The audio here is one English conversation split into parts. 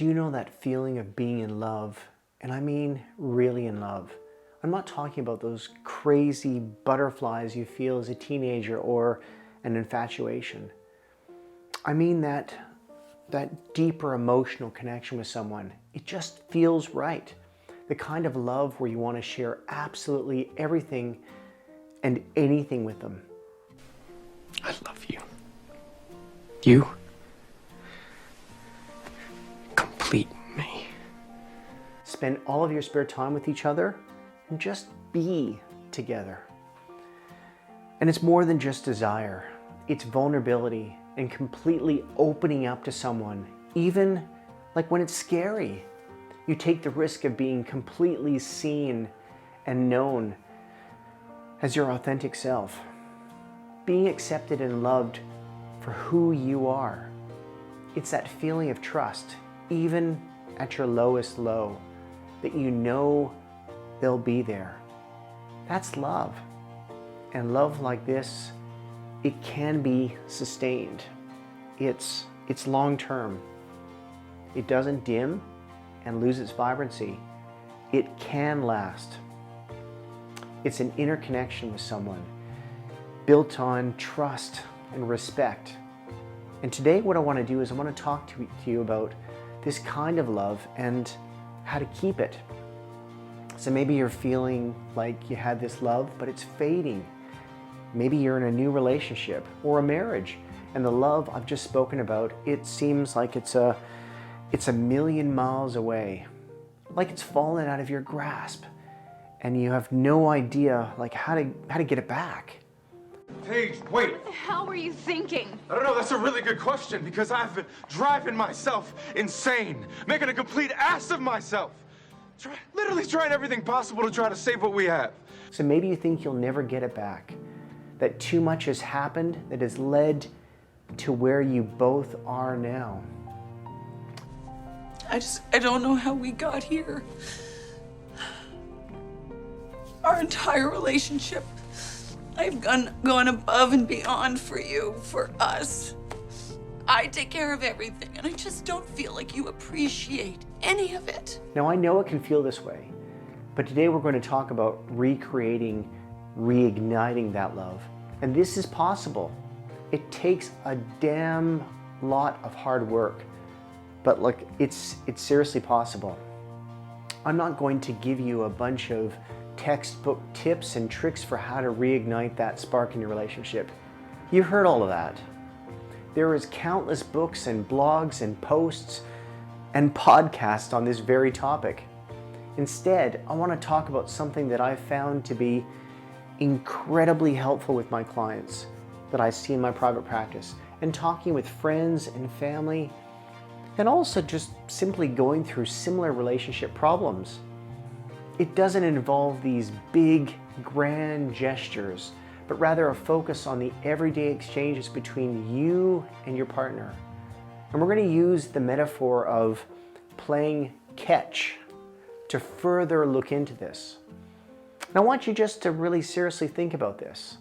Do you know that feeling of being in love? And I mean really in love. I'm not talking about those crazy butterflies you feel as a teenager or an infatuation. I mean that deeper emotional connection with someone. It just feels right. The kind of love where you want to share absolutely everything and anything with them. I love you. You complete me. Spend all of your spare time with each other and just be together. And it's more than just desire. It's vulnerability and completely opening up to someone, even like when it's scary. You take the risk of being completely seen and known as your authentic self. Being accepted and loved for who you are. It's that feeling of trust, even at your lowest low, that you know they'll be there. That's love. And love like this, it can be sustained. It's long-term. It doesn't dim and lose its vibrancy. It can last. It's an inner connection with someone built on trust and respect. And today what I want to do is I want to talk to you about this kind of love and how to keep it. So maybe you're feeling like you had this love, but it's fading. Maybe you're in a new relationship or a marriage, and the love I've just spoken about, it seems like it's a million miles away, like it's fallen out of your grasp, and you have no idea like how to get it back. Paige, wait. What the hell were you thinking? I don't know, that's a really good question because I've been driving myself insane, making a complete ass of myself. Literally trying everything possible to try to save what we have. So maybe you think you'll never get it back, that too much has happened that has led to where you both are now. I don't know how we got here. Our entire relationship, I've gone above and beyond for you, for us. I take care of everything, and I just don't feel like you appreciate any of it. Now I know it can feel this way, but today we're going to talk about recreating, reigniting that love. And this is possible. It takes a damn lot of hard work, but look, it's seriously possible. I'm not going to give you a bunch of textbook tips and tricks for how to reignite that spark in your relationship. You've heard all of that. There is countless books and blogs and posts and podcasts on this very topic. Instead, I want to talk about something that I've found to be incredibly helpful with my clients that I see in my private practice, and talking with friends and family, and also just simply going through similar relationship problems. It doesn't involve these big, grand gestures, but rather a focus on the everyday exchanges between you and your partner. And we're going to use the metaphor of playing catch to further look into this. And I want you just to really seriously think about this.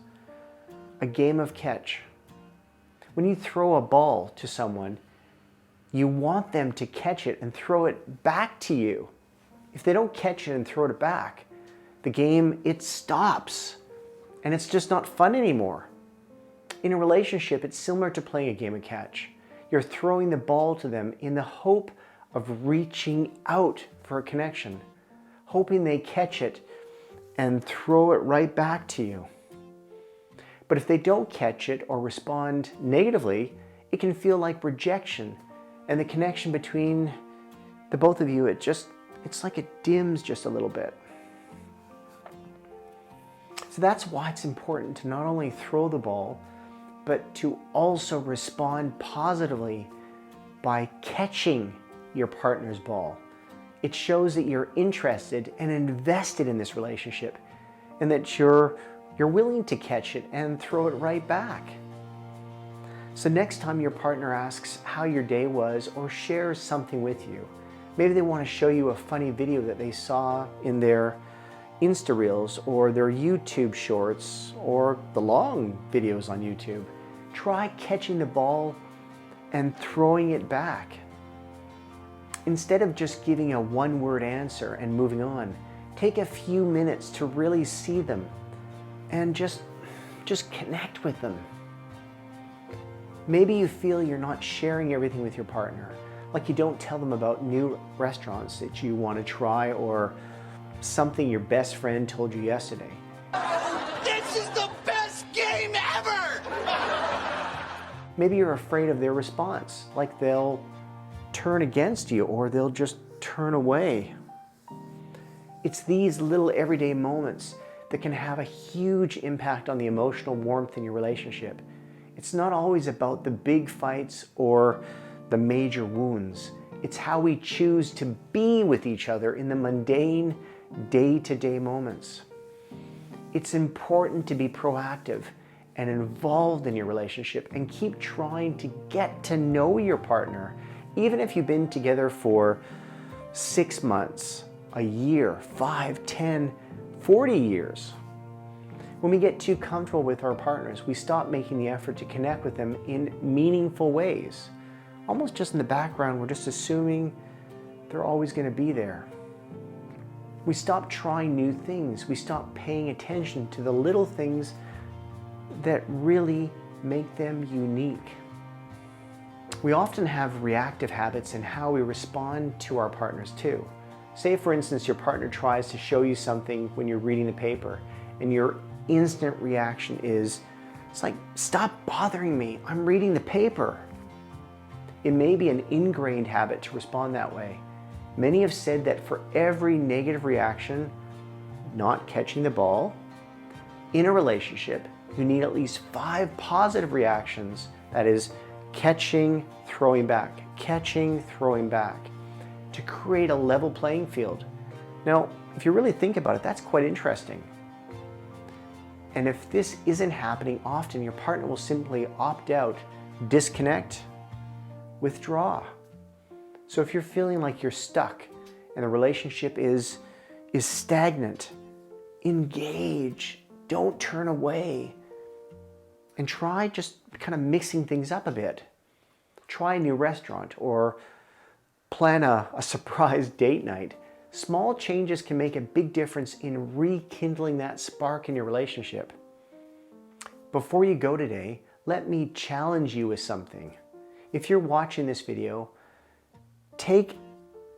A game of catch. When you throw a ball to someone, you want them to catch it and throw it back to you. If they don't catch it and throw it back, the game, it stops. And it's just not fun anymore. In a relationship, it's similar to playing a game of catch. You're throwing the ball to them in the hope of reaching out for a connection, hoping they catch it and throw it right back to you. But if they don't catch it or respond negatively, it can feel like rejection, and the connection between the both of you, it's like it dims just a little bit. So that's why it's important to not only throw the ball, but to also respond positively by catching your partner's ball. It shows that you're interested and invested in this relationship, and that you're willing to catch it and throw it right back. So next time your partner asks how your day was or shares something with you, maybe they want to show you a funny video that they saw in their Insta Reels or their YouTube Shorts or the long videos on YouTube, try catching the ball and throwing it back. Instead of just giving a one-word answer and moving on, take a few minutes to really see them and just connect with them. Maybe you feel you're not sharing everything with your partner, like you don't tell them about new restaurants that you want to try or something your best friend told you yesterday. This is the best game ever! Maybe you're afraid of their response, like they'll turn against you or they'll just turn away. It's these little everyday moments that can have a huge impact on the emotional warmth in your relationship. It's not always about the big fights or the major wounds. It's how we choose to be with each other in the mundane, day-to-day moments. It's important to be proactive and involved in your relationship and keep trying to get to know your partner, even if you've been together for 6 months, a year, 5, 10, 40 years. When we get too comfortable with our partners, we stop making the effort to connect with them in meaningful ways. Almost just in the background, we're just assuming they're always going to be there. We stop trying new things. We stop paying attention to the little things that really make them unique. We often have reactive habits in how we respond to our partners too. Say, for instance, your partner tries to show you something when you're reading the paper, and your instant reaction is, it's like, stop bothering me, I'm reading the paper. It may be an ingrained habit to respond that way. Many have said that for every negative reaction, not catching the ball, in a relationship, you need at least 5 positive reactions, that is, catching, throwing back, catching, throwing back, to create a level playing field. Now, if you really think about it, that's quite interesting. And if this isn't happening often, your partner will simply opt out, disconnect, withdraw. So if you're feeling like you're stuck and the relationship is stagnant, engage, don't turn away, and try just kind of mixing things up a bit. Try a new restaurant or plan a surprise date night. Small changes can make a big difference in rekindling that spark in your relationship. Before you go today, let me challenge you with something. If you're watching this video, take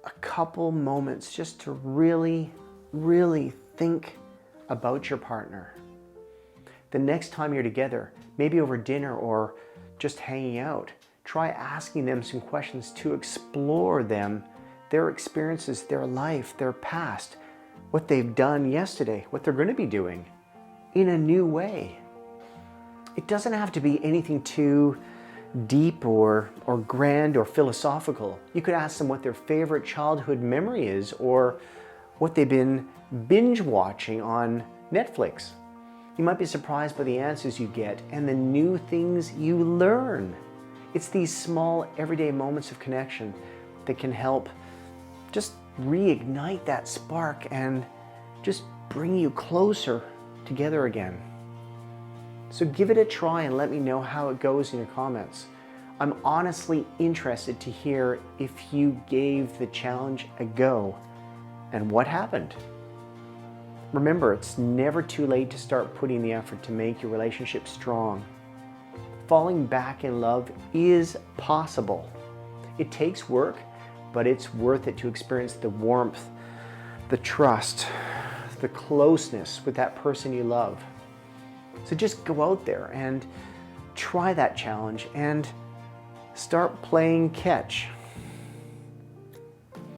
a couple moments just to really, really think about your partner. The next time you're together, maybe over dinner or just hanging out, try asking them some questions to explore them, their experiences, their life, their past, what they've done yesterday, what they're going to be doing in a new way. It doesn't have to be anything too deep or grand or philosophical. You could ask them what their favorite childhood memory is or what they've been binge watching on Netflix. You might be surprised by the answers you get and the new things you learn. It's these small everyday moments of connection that can help just reignite that spark and just bring you closer together again. So give it a try and let me know how it goes in your comments. I'm honestly interested to hear if you gave the challenge a go and what happened. Remember, it's never too late to start putting the effort to make your relationship strong. Falling back in love is possible. It takes work, but it's worth it to experience the warmth, the trust, the closeness with that person you love. So just go out there and try that challenge and start playing catch.